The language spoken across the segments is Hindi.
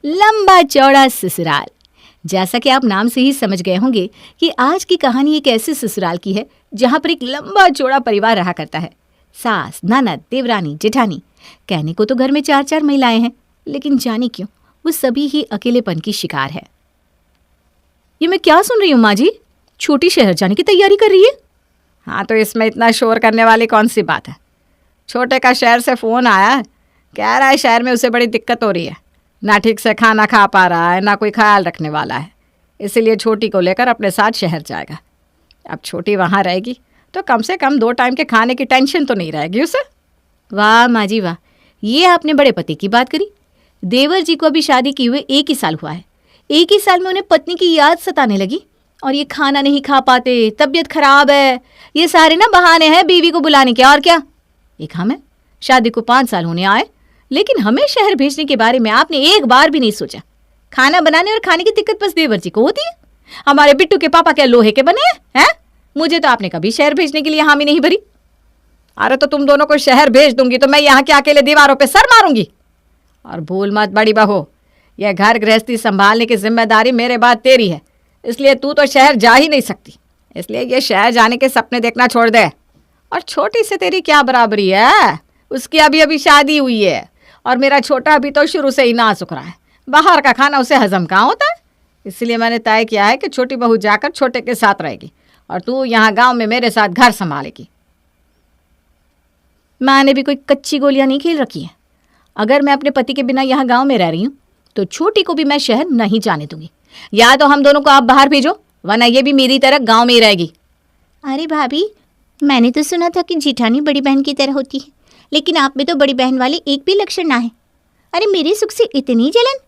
लंबा चौड़ा ससुराल। जैसा कि आप नाम से ही समझ गए होंगे कि आज की कहानी एक ऐसे ससुराल की है जहां पर एक लंबा चौड़ा परिवार रहा करता है। सास, ननद, देवरानी, जेठानी। कहने को तो घर में 4-4 महिलाएं हैं, लेकिन जाने क्यों वो सभी ही अकेलेपन की शिकार है। ये मैं क्या सुन रही हूँ माँ जी? छोटी शहर जाने की तैयारी कर रही है? हाँ, तो इसमें इतना शोर करने वाली कौन सी बात है? छोटे का शहर से फ़ोन आया है, कह रहा है शहर में उसे बड़ी दिक्कत हो रही है, ना ठीक से खाना खा पा रहा है, ना कोई ख्याल रखने वाला है। इसीलिए छोटी को लेकर अपने साथ शहर जाएगा। अब छोटी वहाँ रहेगी तो कम से कम 2 टाइम के खाने की टेंशन तो नहीं रहेगी उसे। वाह माँ जी वाह, ये आपने बड़े पति की बात करी। देवर जी को अभी शादी किए हुए 1 ही साल हुआ है। 1 ही साल में उन्हें पत्नी की याद सताने लगी और ये खाना नहीं खा पाते, तबीयत खराब है, ये सारे ना बहाने हैं बीवी को बुलाने के। और क्या, एक हम है, शादी को 5 साल होने आए, लेकिन हमें शहर भेजने के बारे में आपने एक बार भी नहीं सोचा। खाना बनाने और खाने की दिक्कत बस देवर जी को होती है। हमारे बिट्टू के पापा क्या लोहे के बने हैं? मुझे तो आपने कभी शहर भेजने के लिए हामी नहीं भरी। अरे तो तुम दोनों को शहर भेज दूंगी तो मैं यहाँ के अकेले दीवारों पे सर मारूंगी। और भूल मत बड़ी बहू, यह घर गृहस्थी संभालने की जिम्मेदारी मेरे बाद तेरी है, इसलिए तू तो शहर जा ही नहीं सकती। इसलिए ये शहर जाने के सपने देखना छोड़ दे। और छोटी से तेरी क्या बराबरी है? उसकी अभी अभी शादी हुई है और मेरा छोटा अभी तो शुरू से ही नाजुक रहा है। बाहर का खाना उसे हजम कहाँ होता है। इसलिए मैंने तय किया है कि छोटी बहू जाकर छोटे के साथ रहेगी और तू यहाँ गांव में मेरे साथ घर संभालेगी। माँ ने भी कोई कच्ची गोलियां नहीं खेल रखी है। अगर मैं अपने पति के बिना यहाँ गांव में रह रही हूँ तो छोटी को भी मैं शहर नहीं जाने दूंगी। या तो हम दोनों को आप बाहर भेजो, वरना ये भी मेरी तरह गांव में ही रहेगी। अरे भाभी, मैंने तो सुना था कि जेठानी बड़ी बहन की तरह होती है, लेकिन आप में तो बड़ी बहन वाले एक भी लक्षण ना है। अरे मेरे सुख से इतनी जलन।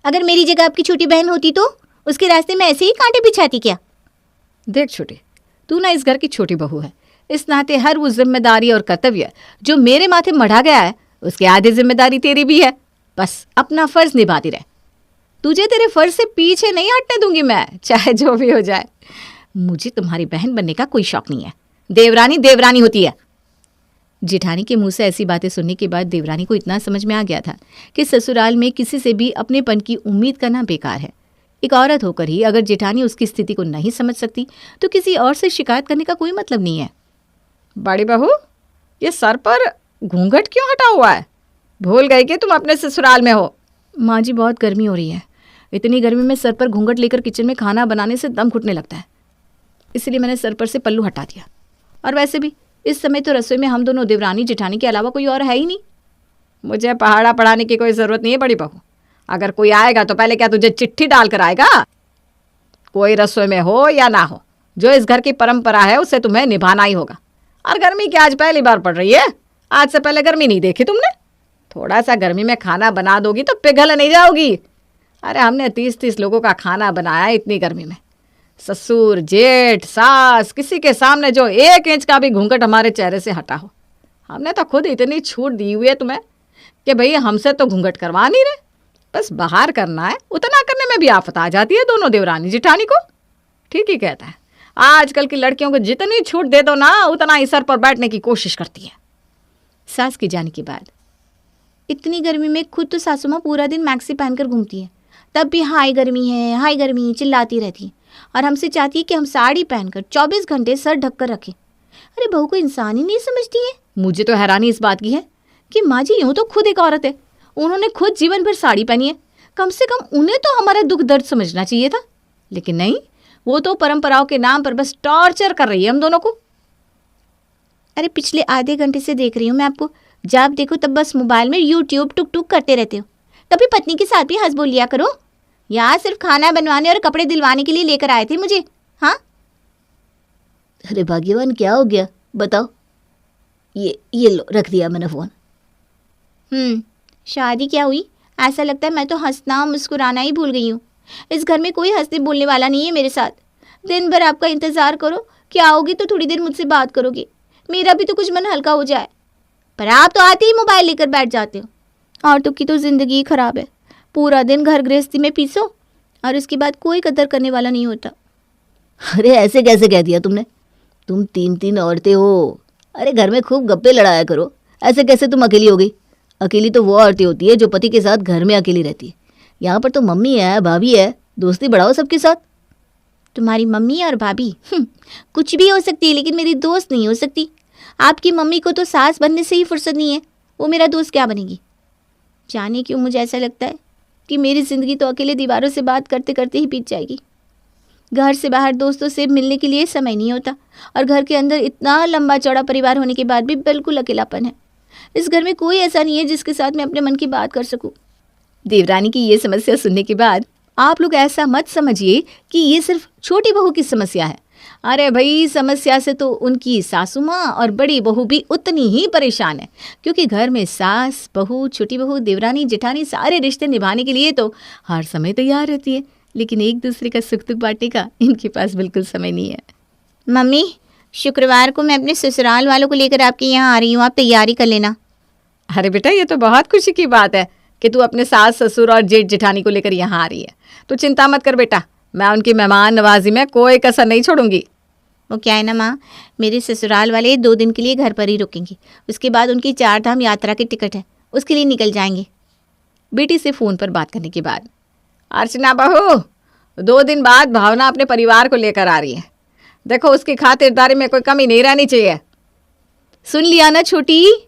अगर मेरी जगह आपकी छोटी बहन होती तो उसके रास्ते में ऐसे ही कांटे बिछाती क्या? देख छोटी, तू ना इस घर की छोटी बहू है, इस नाते हर वो जिम्मेदारी और कर्तव्य जो मेरे माथे मढ़ा गया है उसकी आधी जिम्मेदारी तेरी भी है। बस अपना फर्ज निभाती रहे। तुझे तेरे फर्ज से पीछे नहीं हटने दूंगी मैं, चाहे जो भी हो जाए। मुझे तुम्हारी बहन बनने का कोई शौक नहीं है। देवरानी देवरानी होती है। जेठानी के मुंह से ऐसी बातें सुनने के बाद देवरानी को इतना समझ में आ गया था कि ससुराल में किसी से भी अपनेपन की उम्मीद करना बेकार है। एक औरत होकर ही अगर जेठानी उसकी स्थिति को नहीं समझ सकती तो किसी और से शिकायत करने का कोई मतलब नहीं है। बड़ी बहू, ये सर पर घूंघट क्यों हटा हुआ है? भूल गई कि तुम अपने ससुराल में हो? माँ जी, बहुत गर्मी हो रही है। इतनी गर्मी में सर पर घूंघट लेकर किचन में खाना बनाने से दम घुटने लगता है, इसलिए मैंने सर पर से पल्लू हटा दिया। और वैसे भी इस समय तो रसोई में हम दोनों देवरानी जेठानी के अलावा कोई और है ही नहीं। मुझे पहाड़ा पढ़ाने की कोई ज़रूरत नहीं है बड़ी बहू। अगर कोई आएगा तो पहले क्या तुझे चिट्ठी डाल कर आएगा? कोई रसोई में हो या ना हो, जो इस घर की परंपरा है उसे तुम्हें निभाना ही होगा। और गर्मी क्या आज पहली बार पड़ रही है? आज से पहले गर्मी नहीं देखी तुमने? थोड़ा सा गर्मी में खाना बना दोगी तो पिघल नहीं जाओगी। अरे हमने 30-30 लोगों का खाना बनाया इतनी गर्मी में। ससुर, जेठ, सास, किसी के सामने जो 1 इंच का भी घूंघट हमारे चेहरे से हटा हो। हमने तो खुद इतनी छूट दी हुई है तुम्हें कि भाई हमसे तो घूंघट करवा नहीं रहे, बस बाहर करना है। उतना करने में भी आफत आ जाती है दोनों देवरानी जेठानी को। ठीक ही कहता है, आजकल की लड़कियों को जितनी छूट दे दो ना उतना ही सर पर बैठने की कोशिश करती है। सास के जाने के बाद इतनी गर्मी में खुद तो सासू माँ पूरा दिन मैक्सी पहनकर घूमती है, तब भी हाय गर्मी है हाय गर्मी चिल्लाती रहती है और हमसे चाहती है कि हम साड़ी पहनकर 24 घंटे सर ढककर रखें। अरे बहू को इंसान ही नहीं समझती है। मुझे तो हैरानी इस बात की है कि माँ जी यूँ तो खुद एक औरत है, उन्होंने खुद जीवन भर साड़ी पहनी है, कम से कम उन्हें तो हमारा दुख दर्द समझना चाहिए था। लेकिन नहीं, वो तो परंपराओं के नाम पर बस टॉर्चर कर रही है हम दोनों को। अरे पिछले आधे घंटे से देख रही हूँ मैं आपको, जब देखो तब बस मोबाइल में यूट्यूब टुक टुक करते रहते हो। कभी पत्नी के साथ भी हंस बोल लिया करो। यहाँ सिर्फ खाना बनवाने और कपड़े दिलवाने के लिए लेकर आए थे मुझे। हाँ, अरे भाग्यवान, क्या हो गया बताओ? ये लो, रख दिया मैंने फ़ोन। शादी क्या हुई? ऐसा लगता है मैं तो हंसना मुस्कुराना ही भूल गई हूँ। इस घर में कोई हंसने बोलने वाला नहीं है मेरे साथ। दिन भर आपका इंतज़ार करो कि आओगे तो थोड़ी देर मुझसे बात करोगे, मेरा भी तो कुछ मन हल्का हो जाए। पर आप तो आते ही मोबाइल लेकर बैठ जाते हो। औरतों की तो ज़िंदगी ख़राब है। पूरा दिन घर गृहस्थी में पीसो और उसके बाद कोई कदर करने वाला नहीं होता। अरे ऐसे कैसे कह दिया तुमने? तुम 3-3 औरतें हो। अरे घर में खूब गप्पे लड़ाया करो। ऐसे कैसे तुम अकेली हो गई? अकेली तो वो औरतें होती है जो पति के साथ घर में अकेली रहती है, यहाँ पर तो मम्मी है, भाभी है, दोस्ती बढ़ाओ सबके साथ। तुम्हारी मम्मी और भाभी कुछ भी हो सकती है, लेकिन मेरी दोस्त नहीं हो सकती। आपकी मम्मी को तो सास बनने से ही फुर्सत नहीं है, वो मेरा दोस्त क्या बनेगी। जाने क्यों मुझे ऐसा लगता है कि मेरी ज़िंदगी तो अकेले दीवारों से बात करते करते ही बीत जाएगी। घर से बाहर दोस्तों से मिलने के लिए समय नहीं होता, और घर के अंदर इतना लंबा चौड़ा परिवार होने के बाद भी बिल्कुल अकेलापन है। इस घर में कोई ऐसा नहीं है जिसके साथ मैं अपने मन की बात कर सकूं। देवरानी की ये समस्या सुनने के बाद आप लोग ऐसा मत समझिए कि ये सिर्फ छोटी बहू की समस्या है। अरे भाई, समस्या से तो उनकी सासू माँ और बड़ी बहू भी उतनी ही परेशान है, क्योंकि घर में सास, बहू, छोटी बहू, देवरानी, जेठानी सारे रिश्ते निभाने के लिए तो हर समय तैयार रहती है, लेकिन एक दूसरे का सुख दुख बांटने का इनके पास बिल्कुल समय नहीं है। मम्मी, शुक्रवार को मैं अपने ससुराल वालों को लेकर आपके यहाँ आ रही हूँ, आप तैयारी कर लेना। अरे बेटा, ये तो बहुत खुशी की बात है कि तू अपने सास ससुर और जेठ जेठानी को लेकर यहाँ आ रही है। तो चिंता मत कर बेटा, मैं उनकी मेहमान नवाजी में कोई कसर नहीं छोड़ूंगी। वो क्या है ना माँ, मेरे ससुराल वाले 2 दिन के लिए घर पर ही रुकेंगे, उसके बाद उनकी 4 धाम यात्रा की टिकट है, उसके लिए निकल जाएंगे। बेटी से फ़ोन पर बात करने के बाद, अर्चना बहू, 2 दिन बाद भावना अपने परिवार को लेकर आ रही है। देखो, उसकी खातिरदारी में कोई कमी नहीं रहनी चाहिए। सुन लिया ना छोटी,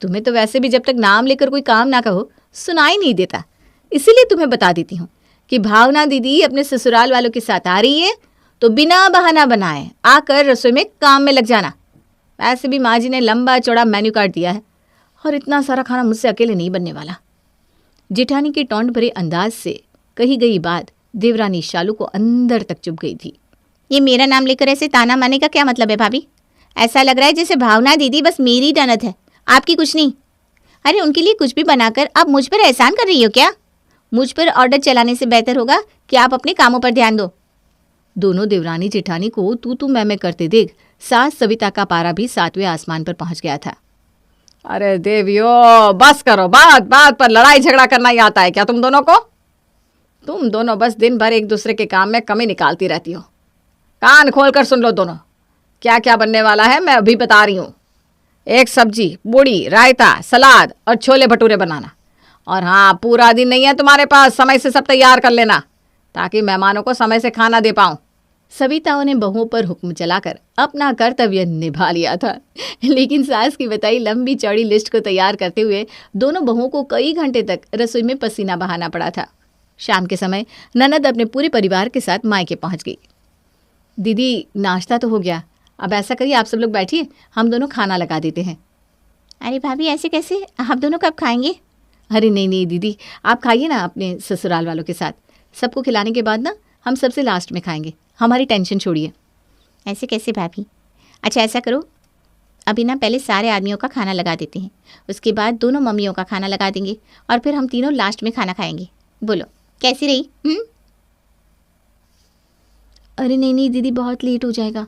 तुम्हें तो वैसे भी जब तक नाम लेकर कोई काम ना कहो सुनाई नहीं देता, इसीलिए तुम्हें बता देती हूँ कि भावना दीदी अपने ससुराल वालों के साथ आ रही है, तो बिना बहाना बनाए आकर रसोई में काम में लग जाना। वैसे भी माँ जी ने लंबा चौड़ा मेन्यू कार्ड दिया है, और इतना सारा खाना मुझसे अकेले नहीं बनने वाला। जेठानी के टोंट भरे अंदाज से कही गई बात देवरानी शालू को अंदर तक चुभ गई थी। ये मेरा नाम लेकर ऐसे ताना मारने का क्या मतलब है भाभी? ऐसा लग रहा है जैसे भावना दीदी बस मेरी ननद है, आपकी कुछ नहीं। अरे उनके लिए कुछ भी बनाकर आप मुझ पर एहसान कर रही हो क्या? मुझ पर ऑर्डर चलाने से बेहतर होगा कि आप अपने कामों पर ध्यान दो। दोनों देवरानी जेठानी को तू मैं करते देख सास सविता का पारा भी 7वें आसमान पर पहुंच गया था। अरे देवियो, बस करो, बात बात पर लड़ाई झगड़ा करना ही आता है क्या तुम दोनों को? तुम दोनों बस दिन भर एक दूसरे के काम में कमी निकालती रहती हो। कान खोल कर सुन लो दोनों, क्या क्या बनने वाला है मैं अभी बता रही हूँ। एक सब्जी, पूड़ी, रायता, सलाद और छोले भटूरे बनाना। और हाँ, पूरा दिन नहीं है तुम्हारे पास, समय से सब तैयार कर लेना ताकि मेहमानों को समय से खाना दे पाऊँ। सविताओं ने बहुओं पर हुक्म चलाकर अपना कर्तव्य निभा लिया था, लेकिन सास की बताई लंबी चौड़ी लिस्ट को तैयार करते हुए दोनों बहुओं को कई घंटे तक रसोई में पसीना बहाना पड़ा था। शाम के समय ननद अपने पूरे परिवार के साथ मायके पहुंच गई। दीदी, नाश्ता तो हो गया, अब ऐसा करिए आप सब लोग बैठिए, हम दोनों खाना लगा देते हैं। अरे भाभी, ऐसे कैसे? आप दोनों कब खाएंगे? अरे नहीं दीदी, आप खाइए ना अपने ससुराल वालों के साथ। सबको खिलाने के बाद ना हम सबसे लास्ट में खाएंगे, हमारी टेंशन छोड़िए। ऐसे कैसे भाभी? अच्छा ऐसा करो, अभी ना पहले सारे आदमियों का खाना लगा देते हैं, उसके बाद दोनों मम्मियों का खाना लगा देंगे, और फिर हम तीनों लास्ट में खाना खाएंगे। बोलो कैसी रही? अरे नहीं दीदी, बहुत लेट हो जाएगा,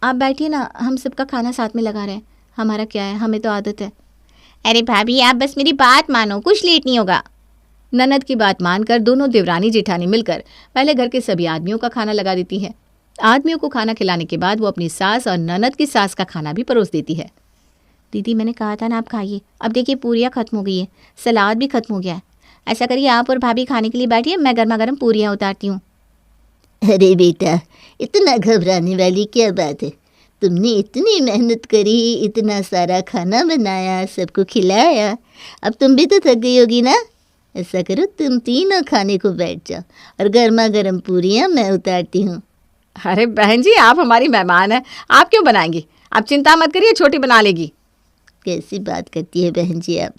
आप बैठिए ना, हम सबका खाना साथ में लगा रहे हैं। हमारा क्या है, हमें तो आदत है। अरे भाभी, आप बस मेरी बात मानो, कुछ लेट नहीं होगा। ननद की बात मानकर दोनों देवरानी जेठानी मिलकर पहले घर के सभी आदमियों का खाना लगा देती है। आदमियों को खाना खिलाने के बाद वो अपनी सास और ननद की सास का खाना भी परोस देती है। दीदी, मैंने कहा था ना आप खाइए। अब देखिए पूरियाँ खत्म हो गई है, सलाद भी खत्म हो गया है। ऐसा करिए आप और भाभी खाने के लिए बैठिए, मैं गर्मा गर्म पूरियाँ उतारती हूँ। अरे बेटा, इतना घबराने वाली क्या बात है? तुमने इतनी मेहनत करी, इतना सारा खाना बनाया, सबको खिलाया, अब तुम भी तो थक गई होगी ना। ऐसा करो, तुम तीनों खाने को बैठ जाओ और गर्मा गर्म पूरियाँ मैं उतारती हूँ। अरे बहन जी, आप हमारी मेहमान हैं, आप क्यों बनाएंगी? आप चिंता मत करिए, छोटी बना लेगी। कैसी बात करती है बहन जी आप?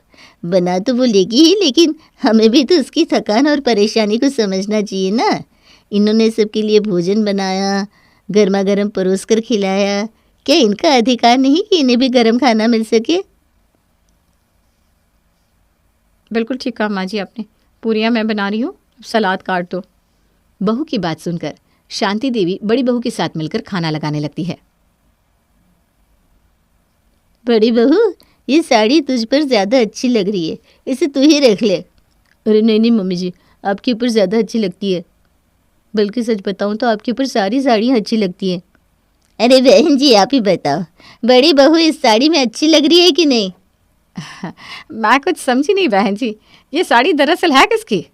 बना तो वो लेगी ही, लेकिन हमें भी तो उसकी थकान और परेशानी को समझना चाहिए ना। इन्होंने सबके लिए भोजन बनाया, गर्मा गर्म परोस कर खिलाया, क्या इनका अधिकार नहीं कि इन्हें भी गर्म खाना मिल सके? बिल्कुल ठीक कहा माँ जी आपने, पूरियाँ मैं बना रही हूँ, सलाद काट दो। बहू की बात सुनकर शांति देवी बड़ी बहू के साथ मिलकर खाना लगाने लगती है। बड़ी बहू, ये साड़ी तुझ पर ज़्यादा अच्छी लग रही है, इसे तू ही रख ले। अरे नहीं मम्मी जी, आपके ऊपर ज़्यादा अच्छी लगती है, बल्कि सच बताऊँ तो आपके ऊपर सारी साड़ियाँ अच्छी लगती हैं। अरे बहन जी, आप ही बताओ, बड़ी बहू इस साड़ी में अच्छी लग रही है कि नहीं? मैं कुछ समझी नहीं बहन जी, ये साड़ी दरअसल है किसकी?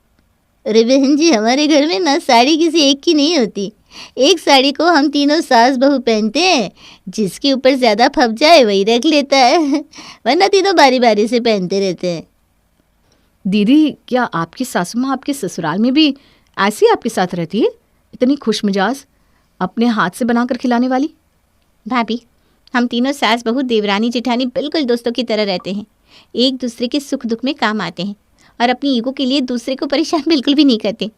अरे बहन जी, हमारे घर में ना साड़ी किसी एक की नहीं होती। एक साड़ी को हम तीनों सास बहू पहनते हैं, जिसके ऊपर ज़्यादा फप जाए वही रख लेता है, वरना तीनों बारी बारी से पहनते रहते हैं। दीदी, क्या आपकी सासू माँ आपके ससुराल में भी ऐसी आपके साथ रहती है, इतनी खुशमिजाज, अपने हाथ से बनाकर खिलाने वाली? भाभी, हम तीनों सास बहू देवरानी जेठानी बिल्कुल दोस्तों की तरह रहते हैं। एक दूसरे के सुख दुख में काम आते हैं और अपनी ईगो के लिए दूसरे को परेशान बिल्कुल भी नहीं करते।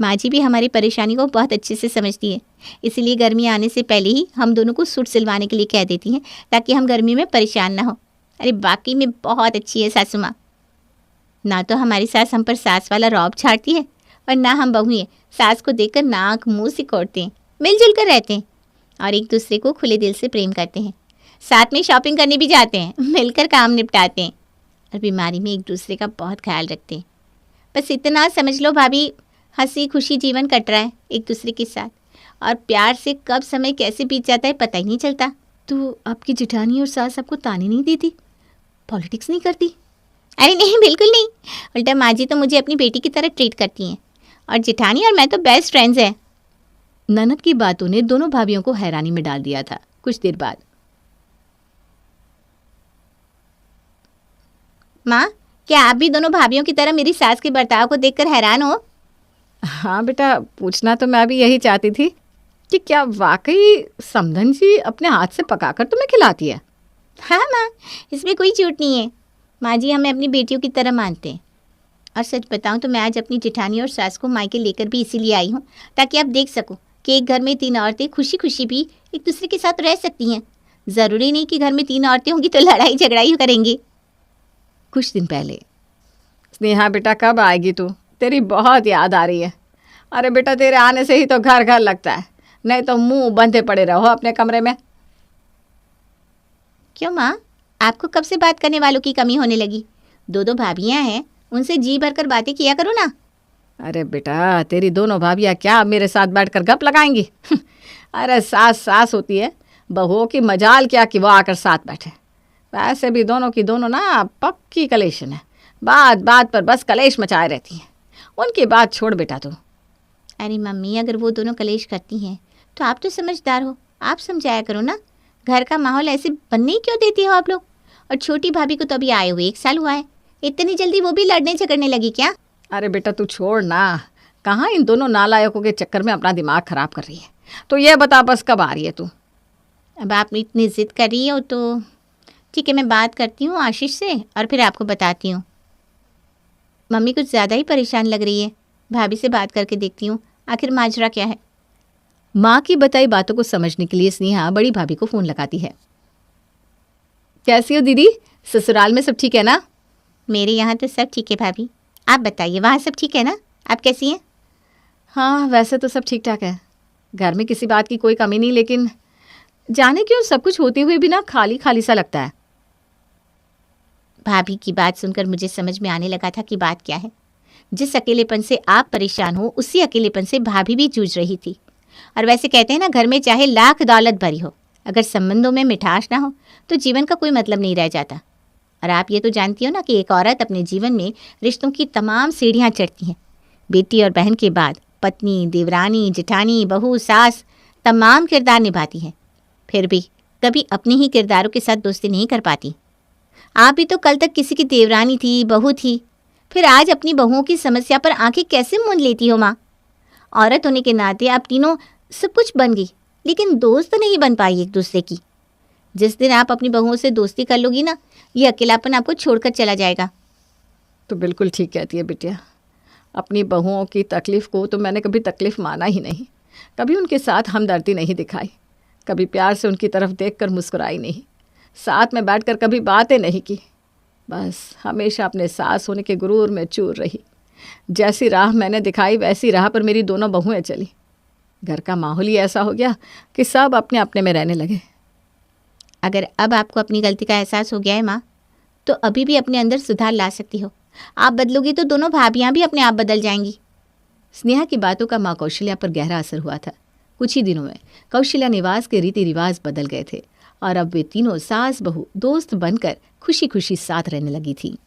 माँ जी भी हमारी परेशानी को बहुत अच्छे से समझती है, इसीलिए गर्मी आने से पहले ही हम दोनों को सूट सिलवाने के लिए कह देती हैं, ताकि हम गर्मी में परेशान ना हो। अरे वाकई में बहुत अच्छी है सासू माँ। ना तो हमारी सास हम पर सास वाला रौब छाड़ती है और ना हम बहुएं सास को देखकर नाक मुंह सिकोड़ते हैं। मिलजुल कर रहते हैं और एक दूसरे को खुले दिल से प्रेम करते हैं। साथ में शॉपिंग करने भी जाते हैं, मिलकर काम निपटाते हैं और बीमारी में एक दूसरे का बहुत ख्याल रखते हैं। बस इतना समझ लो भाभी, हंसी खुशी जीवन कट रहा है एक दूसरे के साथ, और प्यार से कब समय कैसे बीत जाता है पता ही नहीं चलता। तो आपकी जेठानी और सास आपको ताने नहीं देती, पॉलिटिक्स नहीं करती? अरे नहीं, बिल्कुल नहीं। उल्टा माँ जी तो मुझे अपनी बेटी की तरह ट्रीट करती हैं और जेठानी और मैं तो बेस्ट फ्रेंड्स हैं। ननद की बातों ने दोनों भाभियों को हैरानी में डाल दिया था। कुछ देर बाद, माँ, क्या आप भी दोनों भाभियों की तरह मेरी सास के बर्ताव को देखकर हैरान हो? हाँ बेटा, पूछना तो मैं भी यही चाहती थी कि क्या वाकई समधन जी अपने हाथ से पकाकर तुम्हें खिलाती है? हाँ माँ, इसमें कोई झूठ नहीं है। माँ जी हमें अपनी बेटियों की तरह मानते हैं। और सच बताऊँ तो मैं आज अपनी जेठानी और सास को मायके लेकर भी इसीलिए आई हूँ, ताकि आप देख सको कि एक घर में तीन औरतें खुशी खुशी भी एक दूसरे के साथ रह सकती हैं। ज़रूरी नहीं कि घर में तीन औरतें होंगी तो लड़ाई झगड़ा ही करेंगी। कुछ दिन पहले, स्नेहा बेटा, कब आएगी तू? तेरी बहुत याद आ रही है। अरे बेटा, तेरे आने से ही तो घर घर लगता है, नहीं तो मुंह बंधे पड़े रहो अपने कमरे में। क्यों माँ, आपको कब से बात करने वालों की कमी होने लगी? दो दो भाभियाँ हैं, उनसे जी भरकर बातें किया करो ना। अरे बेटा, तेरी दोनों भाभियाँ क्या मेरे साथ बैठकर गप लगाएंगी? अरे सास सास होती है, बहुओं की मजाल क्या कि वो आकर साथ बैठे। वैसे भी दोनों की दोनों ना पक्की कलेशन है, बात बात पर बस कलेश मचाए रहती हैं। उनकी बात छोड़ बेटा तू। अरे मम्मी, अगर वो दोनों कलेश करती हैं तो आप तो समझदार हो, आप समझाया करो ना। घर का माहौल ऐसे बनने ही क्यों देती हो आप लोग? और छोटी भाभी को तो अभी आए हुए 1 साल हुआ है, इतनी जल्दी वो भी लड़ने झगड़ने लगी क्या? अरे बेटा तू छोड़ ना, कहाँ इन दोनों नालायकों के चक्कर में अपना दिमाग खराब कर रही है। तो ये बता बस कब आ रही है तू? अब आप इतनी ज़िद कर रही हो तो ठीक है, मैं बात करती हूँ आशीष से और फिर आपको बताती हूँ। मम्मी कुछ ज़्यादा ही परेशान लग रही है, भाभी से बात करके देखती हूँ आखिर माजरा क्या है। माँ की बताई बातों को समझने के लिए स्नेहा बड़ी भाभी को फ़ोन लगाती है। कैसी हो दीदी, ससुराल में सब ठीक है ना? मेरे यहाँ तो सब ठीक है भाभी, आप बताइए वहाँ सब ठीक है ना? आप कैसी हैं? हाँ, वैसे तो सब ठीक ठाक है, घर में किसी बात की कोई कमी नहीं, लेकिन जाने क्यों सब कुछ होते हुए भी ना खाली खाली सा लगता है। भाभी की बात सुनकर मुझे समझ में आने लगा था कि बात क्या है। जिस अकेलेपन से आप परेशान हो, उसी अकेलेपन से भाभी भी जूझ रही थी। और वैसे कहते हैं ना, घर में चाहे लाख दौलत भरी हो, अगर संबंधों में मिठास ना हो तो जीवन का कोई मतलब नहीं रह जाता। और आप ये तो जानती हो ना कि एक औरत अपने जीवन में रिश्तों की तमाम सीढ़ियाँ चढ़ती हैं। बेटी और बहन के बाद पत्नी, देवरानी, जेठानी, बहू, सास तमाम किरदार निभाती हैं, फिर भी कभी अपने ही किरदारों के साथ दोस्ती नहीं कर पाती। आप भी तो कल तक किसी की देवरानी थी, बहू थी, फिर आज अपनी बहुओं की समस्या पर आंखें कैसे मूंद लेती हो माँ? औरत होने के नाते आप तीनों सब कुछ बन गई, लेकिन दोस्त नहीं बन पाई एक दूसरे की। जिस दिन आप अपनी बहुओं से दोस्ती कर लोगी ना, ये अकेलापन आपको छोड़कर चला जाएगा। तो बिल्कुल ठीक कहती है बिटिया, अपनी बहुओं की तकलीफ़ को तो मैंने कभी तकलीफ़ माना ही नहीं, कभी उनके साथ हमदर्दी नहीं दिखाई, कभी प्यार से उनकी तरफ देखकर मुस्कुराई नहीं, साथ में बैठकर कभी बातें नहीं की। बस हमेशा अपने सास होने के गुरूर में चूर रही। जैसी राह मैंने दिखाई वैसी राह पर मेरी दोनों बहुएं चली। घर का माहौल ही ऐसा हो गया कि सब अपने अपने में रहने लगे। अगर अब आपको अपनी गलती का एहसास हो गया है माँ, तो अभी भी अपने अंदर सुधार ला सकती हो। आप बदलोगी तो दोनों भाभियाँ भी अपने आप बदल जाएंगी। स्नेहा की बातों का माँ कौशल्या पर गहरा असर हुआ था। कुछ ही दिनों में कौशल्या निवास के रीति रिवाज बदल गए थे और अब वे तीनों सास बहू दोस्त बनकर खुशी खुशी साथ रहने लगी थी।